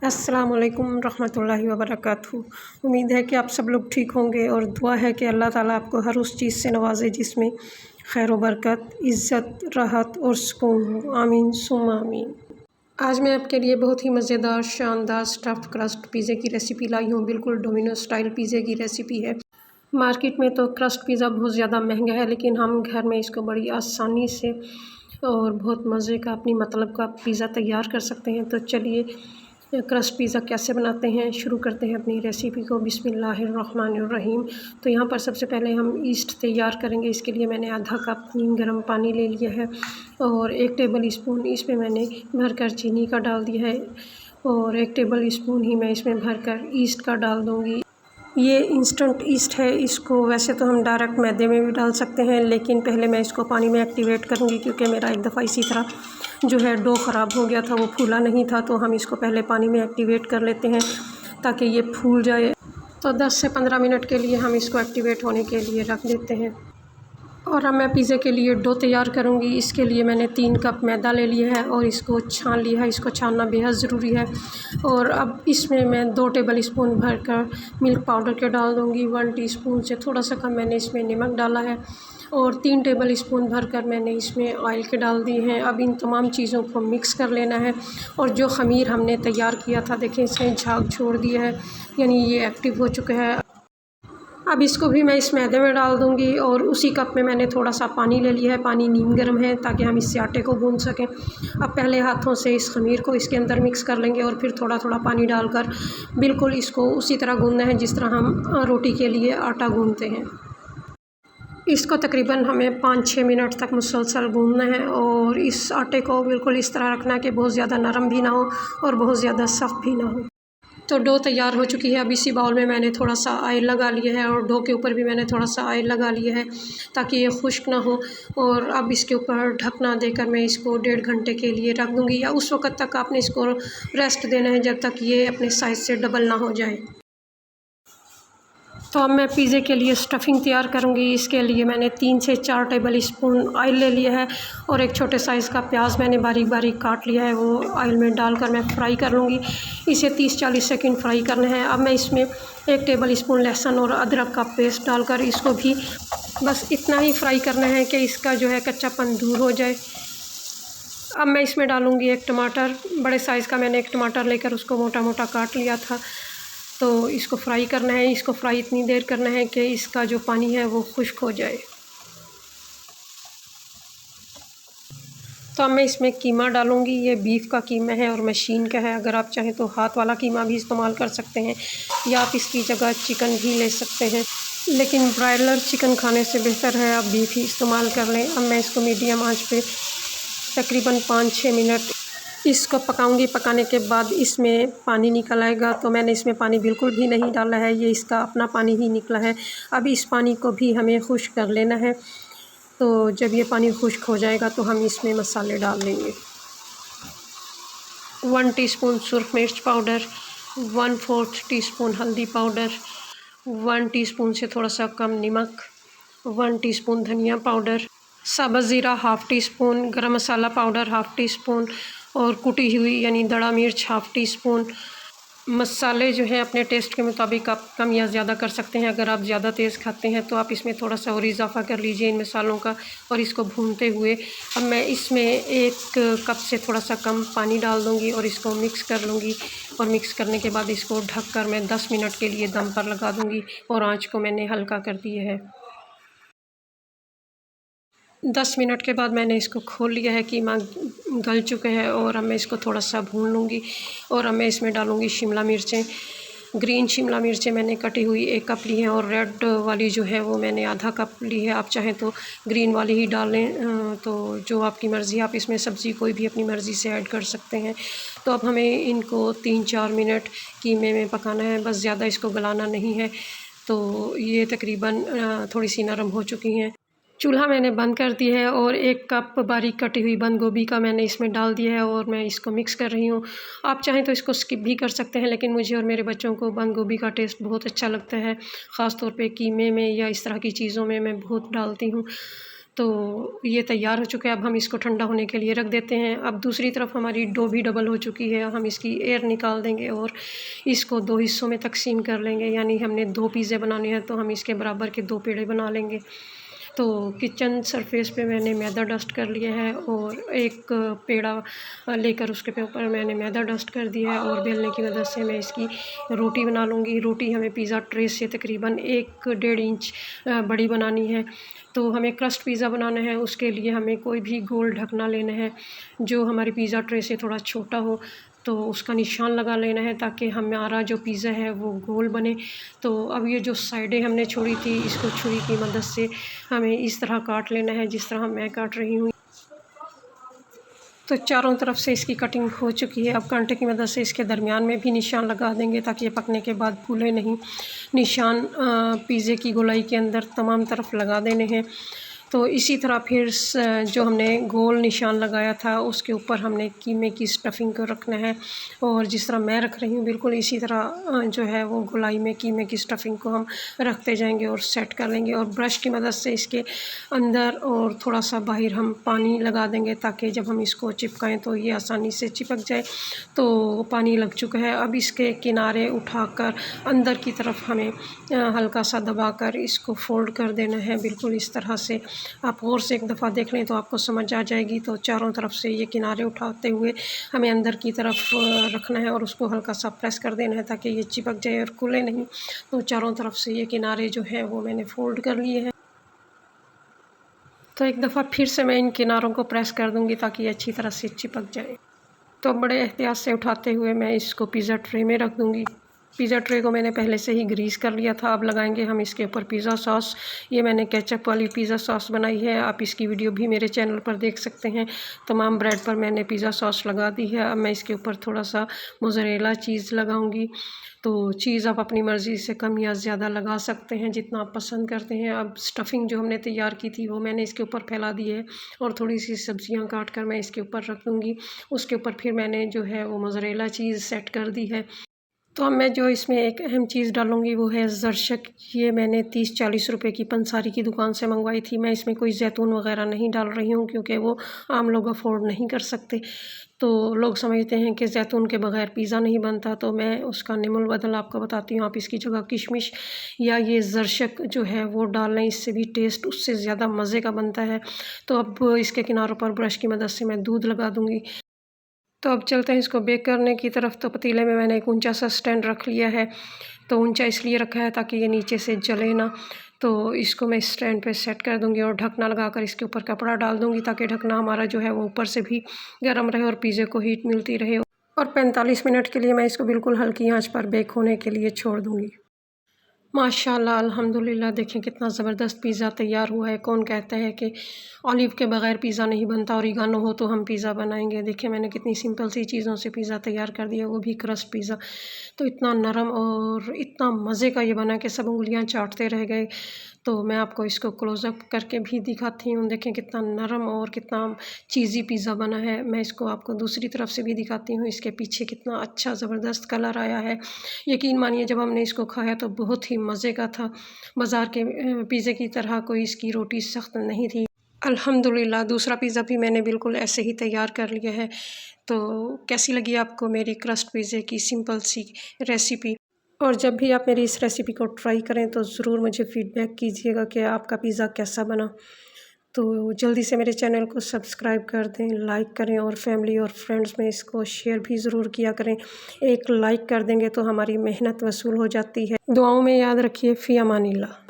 अस्सलाम वालेकुम रहमतुल्लाहि व बरकातहू। उम्मीद है कि आप सब लोग ठीक होंगे और दुआ है कि अल्लाह ताला आपको हर उस चीज़ से नवाजे जिसमें खैर व बरकत, इज़्ज़त, राहत और सुकून हो। आमीन सुम्मा आमीन। आज मैं आपके लिए बहुत ही मज़ेदार शानदार स्टफ़्ड क्रस्ट पिज़्ज़े की रेसिपी लाई हूँ। बिल्कुल डोमिनोज स्टाइल पिज़्ज़े की रेसिपी है। मार्केट में तो क्रस्ट पिज़्ज़ा बहुत ज़्यादा महंगा है, लेकिन हम घर में इसको बड़ी आसानी से और बहुत मज़े का अपनी मतलब का पिज़्ज़ा तैयार कर सकते हैं। तो चलिए क्रस्ट पिज़्ज़ा कैसे बनाते हैं शुरू करते हैं अपनी रेसिपी को। बिस्मिल्लाहिर्रहमानिर्रहीम। तो यहाँ पर सबसे पहले हम ईस्ट तैयार करेंगे। इसके लिए मैंने आधा कप गर्म पानी ले लिया है और 1 टेबल स्पून इसमें मैंने भरकर चीनी का डाल दिया है और 1 टेबल स्पून ही मैं इसमें भरकर ईस्ट का डाल दूँगी। ये इंस्टेंट ईस्ट है। इसको वैसे तो हम डायरेक्ट मैदे में भी डाल सकते हैं, लेकिन पहले मैं इसको पानी में एक्टिवेट करूँगी क्योंकि मेरा एक दफ़ा इसी तरह जो है डो ख़राब हो गया था, वो फूला नहीं था। तो हम इसको पहले पानी में एक्टिवेट कर लेते हैं ताकि ये फूल जाए। तो 10 से 15 मिनट के लिए हम इसको एक्टिवेट होने के लिए रख देते हैं। और अब मैं पिज़्ज़े के लिए डो तैयार करूँगी। इसके लिए मैंने 3 कप मैदा ले लिया है और इसको छान लिया है। इसको छानना बेहद ज़रूरी है। और अब इसमें मैं 2 टेबल स्पून भरकर मिल्क पाउडर के डाल दूँगी। 1 टीस्पून से थोड़ा सा कम मैंने इसमें नमक डाला है और 3 टेबल स्पून भरकर मैंने इसमें ऑयल के डाल दिए हैं। अब इन तमाम चीज़ों को मिक्स कर लेना है। और जो ख़मीर हमने तैयार किया था, देखें इसने झाग छोड़ दिया है, यानी ये एक्टिव हो चुका है। अब इसको भी मैं इस मैदे में डाल दूँगी और उसी कप में मैंने थोड़ा सा पानी ले लिया है। पानी नीम गर्म है ताकि हम इससे आटे को गूँध सकें। अब पहले हाथों से इस ख़मीर को इसके अंदर मिक्स कर लेंगे और फिर थोड़ा थोड़ा पानी डालकर बिल्कुल इसको उसी तरह गूँधना है जिस तरह हम रोटी के लिए आटा गूँधते हैं। इसको तकरीबन हमें 5-6 मिनट तक मुसलसल गूँधना है और इस आटे को बिल्कुल इस तरह रखना है कि बहुत ज़्यादा नरम भी ना हो और बहुत ज़्यादा सख्त भी ना हो। तो डो तैयार हो चुकी है। अब इसी बाउल में मैंने थोड़ा सा ऑयल लगा लिया है और डो के ऊपर भी मैंने थोड़ा सा ऑयल लगा लिया है ताकि ये खुश्क ना हो। और अब इसके ऊपर ढकना देकर मैं इसको 1.5 घंटे के लिए रख दूँगी, या उस वक़्त तक आपने इसको रेस्ट देना है जब तक ये अपने साइज़ से डबल ना हो जाए। तो अब मैं पिज़्ज़े के लिए स्टफ़िंग तैयार करूँगी। इसके लिए मैंने 3 से 4 टेबल स्पून ऑयल ले लिया है और एक छोटे साइज़ का प्याज मैंने बारीक बारीक काट लिया है। वो ऑयल में डालकर मैं फ्राई कर लूँगी। इसे 30-40 सेकंड फ्राई करना है। अब मैं इसमें 1 टेबल स्पून लहसुन और अदरक का पेस्ट डालकर इसको भी बस इतना ही फ्राई करना है कि इसका जो है कच्चापन दूर हो जाए। अब मैं इसमें डालूँगी 1 टमाटर। बड़े साइज़ का मैंने 1 टमाटर लेकर उसको मोटा मोटा काट लिया था। तो इसको फ्राई करना है। इसको फ्राई इतनी देर करना है कि इसका जो पानी है वो खुश्क हो जाए। तो अब मैं इसमें कीमा डालूँगी। ये बीफ का कीमा है और मशीन का है। अगर आप चाहें तो हाथ वाला कीमा भी इस्तेमाल कर सकते हैं या आप इसकी जगह चिकन भी ले सकते हैं, लेकिन ब्रायलर चिकन खाने से बेहतर है आप बीफ ही इस्तेमाल कर लें। अब मैं इसको मीडियम आंच पे तकरीबन 5-6 मिनट इसको पकाऊंगी। पकाने के बाद इसमें पानी निकल आएगा। तो मैंने इसमें पानी बिल्कुल भी नहीं डाला है, ये इसका अपना पानी ही निकला है। अब इस पानी को भी हमें खुश्क कर लेना है। तो जब ये पानी खुश्क हो जाएगा तो हम इसमें मसाले डाल देंगे। 1 टीस्पून सुरख मिर्च पाउडर, 1/4 टीस्पून हल्दी पाउडर, 1 टीस्पून से थोड़ा सा कम नमक, 1 टीस्पून धनिया पाउडर, सब्ज़ ज़ीरा 1/2 टीस्पून, गरम मसाला पाउडर 1/2 टीस्पून और कुटी हुई यानी दड़ा मिर्च 1/2 टीस्पून। मसाले जो हैं अपने टेस्ट के मुताबिक आप कम या ज़्यादा कर सकते हैं। अगर आप ज़्यादा तेज़ खाते हैं तो आप इसमें थोड़ा सा और इजाफ़ा कर लीजिए इन मसालों का। और इसको भूनते हुए अब मैं इसमें 1 कप से थोड़ा सा कम पानी डाल दूँगी और इसको मिक्स कर लूँगी। और मिक्स करने के बाद इसको ढककर मैं 10 मिनट के लिए दम पर लगा दूँगी और आँच को मैंने हल्का कर दिया है। 10 मिनट के बाद मैंने इसको खोल लिया है। कीमा गल चुका है और अब मैं इसको थोड़ा सा भून लूँगी। और अब मैं इसमें डालूँगी शिमला मिर्चें। ग्रीन शिमला मिर्चें मैंने कटी हुई 1 कप ली हैं और रेड वाली जो है वो मैंने आधा कप ली है। आप चाहें तो ग्रीन वाली ही डालें, तो जो आपकी मर्ज़ी, आप इसमें सब्ज़ी कोई भी अपनी मर्ज़ी से ऐड कर सकते हैं। तो अब हमें इनको 3-4 मिनट कीमे में पकाना है, बस ज़्यादा इसको गलाना नहीं है। तो ये तकरीबन थोड़ी सी नरम हो चुकी हैं। चूल्हा मैंने बंद कर दिया है और 1 कप बारीक कटी हुई बंद गोभी का मैंने इसमें डाल दिया है और मैं इसको मिक्स कर रही हूँ। आप चाहें तो इसको स्किप भी कर सकते हैं, लेकिन मुझे और मेरे बच्चों को बंद गोभी का टेस्ट बहुत अच्छा लगता है। ख़ास तौर पे कीमे में या इस तरह की चीज़ों में मैं बहुत डालती हूँ। तो ये तैयार हो चुका है। अब हम इसको ठंडा होने के लिए रख देते हैं। अब दूसरी तरफ हमारी डो भी डबल हो चुकी है। हम इसकी एयर निकाल देंगे और इसको 2 हिस्सों में तकसीम कर लेंगे। यानी हमने 2 पिज़्ज़े बनाने हैं तो हम इसके बराबर के 2 पेड़े बना लेंगे। तो किचन सरफेस पे मैंने मैदा डस्ट कर लिया है और एक पेड़ा लेकर उसके ऊपर मैंने मैदा डस्ट कर दिया है और बेलने की मदद से मैं इसकी रोटी बना लूँगी। रोटी हमें पिज़्ज़ा ट्रे से तकरीबन 1 डेढ़ इंच बड़ी बनानी है। तो हमें क्रस्ट पिज़्ज़ा बनाना है, उसके लिए हमें कोई भी गोल ढकना लेना है जो हमारी पिज़्ज़ा ट्रे से थोड़ा छोटा हो। तो उसका निशान लगा लेना है ताकि हमारा जो पिज़्ज़ा है वो गोल बने। तो अब ये जो साइडें हमने छोड़ी थी, इसको छुरी की मदद से हमें इस तरह काट लेना है जिस तरह मैं काट रही हूँ। तो चारों तरफ से इसकी कटिंग हो चुकी है। अब कांटे की मदद से इसके दरमियान में भी निशान लगा देंगे ताकि ये पकने के बाद फूले नहीं। निशान पिज़्ज़े की गोलाई के अंदर तमाम तरफ लगा देने हैं। तो इसी तरह फिर जो हमने गोल निशान लगाया था उसके ऊपर हमने कीमे की स्टफ़िंग को रखना है और जिस तरह मैं रख रही हूँ बिल्कुल इसी तरह जो है वो गोलाई में कीमे की स्टफ़िंग को हम रखते जाएंगे और सेट कर लेंगे। और ब्रश की मदद से इसके अंदर और थोड़ा सा बाहर हम पानी लगा देंगे ताकि जब हम इसको चिपकाएं तो ये आसानी से चिपक जाए। तो पानी लग चुका है। अब इसके किनारे उठाकर अंदर की तरफ हमें हल्का सा दबाकर इसको फ़ोल्ड कर देना है बिल्कुल इस तरह से। आप और से एक दफ़ा देख लें तो आपको समझ आ जाएगी। तो चारों तरफ से ये किनारे उठाते हुए हमें अंदर की तरफ रखना है और उसको हल्का सा प्रेस कर देना है ताकि ये चिपक जाए और खुले नहीं। तो चारों तरफ से ये किनारे जो है वो मैंने फ़ोल्ड कर लिए हैं। तो एक दफ़ा फिर से मैं इन किनारों को प्रेस कर दूँगी ताकि ये अच्छी तरह से चिपक जाए। तो बड़े एहतियात से उठाते हुए मैं इसको पिज़्ज़ा ट्रे में रख दूँगी। पिज़्ज़ा ट्रे को मैंने पहले से ही ग्रीस कर लिया था। अब लगाएंगे हम इसके ऊपर पिज़्ज़ा सॉस। ये मैंने केचप वाली पिज़्ज़ा सॉस बनाई है। आप इसकी वीडियो भी मेरे चैनल पर देख सकते हैं। तमाम ब्रेड पर मैंने पिज़्ज़ा सॉस लगा दी है। अब मैं इसके ऊपर थोड़ा सा मोज़रेला चीज़ लगाऊंगी। तो चीज़ आप अपनी मर्ज़ी से कम या ज़्यादा लगा सकते हैं जितना आप पसंद करते हैं। अब स्टफ़िंग जो हमने तैयार की थी वो मैंने इसके ऊपर फैला दी है और थोड़ी सी सब्ज़ियाँ काट कर मैं इसके ऊपर रख दूँगी। उसके ऊपर फिर मैंने जो है वो मोज़रेला चीज़ सेट कर दी है। तो अब मैं जो इसमें एक अहम चीज़ डालूँगी वो है ज़रशक। ये मैंने 30-40 रुपए की पंसारी की दुकान से मंगवाई थी। मैं इसमें कोई ज़ैतून वगैरह नहीं डाल रही हूँ क्योंकि वो आम लोग अफोर्ड नहीं कर सकते। तो लोग समझते हैं कि ज़ैतून के बग़ैर पिज़्ज़ा नहीं बनता, तो मैं उसका निमुल बदल आपको बताती हूँ। आप इसकी जगह किशमिश या ये ज़रशक जो है वो डाल लें, इससे भी टेस्ट उससे ज़्यादा मज़े का बनता है। तो अब इसके किनारों पर ब्रश की मदद से मैं दूध लगा दूँगी। तो अब चलते हैं इसको बेक करने की तरफ। तो पतीले में मैंने एक ऊंचा सा स्टैंड रख लिया है। तो ऊंचा इसलिए रखा है ताकि ये नीचे से जले ना। तो इसको मैं स्टैंड पे सेट कर दूंगी और ढकना लगाकर इसके ऊपर कपड़ा डाल दूंगी ताकि ढकना हमारा जो है वो ऊपर से भी गर्म रहे और पिज़्ज़े को हीट मिलती रहे। और 45 मिनट के लिए मैं इसको बिल्कुल हल्की आंच पर बेक होने के लिए छोड़ दूँगी। माशाल्लाह अल्हम्दुलिल्लाह, देखें कितना ज़बरदस्त पिज़्ज़ा तैयार हुआ है। कौन कहता है कि ऑलिव के बग़ैर पिज़्ज़ा नहीं बनता, ऑरिगानो हो तो हम पिज़्ज़ा बनाएंगे। देखिए मैंने कितनी सिंपल सी चीज़ों से पिज़्ज़ा तैयार कर दिया, वो भी क्रस्ट पिज़्ज़ा। तो इतना नरम और इतना मज़े का ये बना कि सब उंगलियां चाटते रह गए। तो मैं आपको इसको क्लोज़अप करके भी दिखाती हूँ। देखें कितना नरम और कितना चीज़ी पिज़्ज़ा बना है। मैं इसको आपको दूसरी तरफ से भी दिखाती हूँ। इसके पीछे कितना अच्छा ज़बरदस्त कलर आया है। यकीन मानिए जब हमने इसको खाया तो बहुत ही मज़े का था। बाज़ार के पिज़्ज़े की तरह कोई इसकी रोटी सख्त नहीं थी। अल्हम्दुलिल्लाह दूसरा पिज़्ज़ा भी मैंने बिल्कुल ऐसे ही तैयार कर लिया है। तो कैसी लगी आपको मेरी क्रस्ट पिज़्ज़े की सिंपल सी रेसिपी? और जब भी आप मेरी इस रेसिपी को ट्राई करें तो ज़रूर मुझे फ़ीडबैक कीजिएगा कि आपका पिज़्ज़ा कैसा बना। तो जल्दी से मेरे चैनल को सब्सक्राइब कर दें, लाइक करें और फैमिली और फ्रेंड्स में इसको शेयर भी ज़रूर किया करें। एक लाइक कर देंगे तो हमारी मेहनत वसूल हो जाती है। दुआओं में याद रखिए। फ़ी अमानिल्लाह।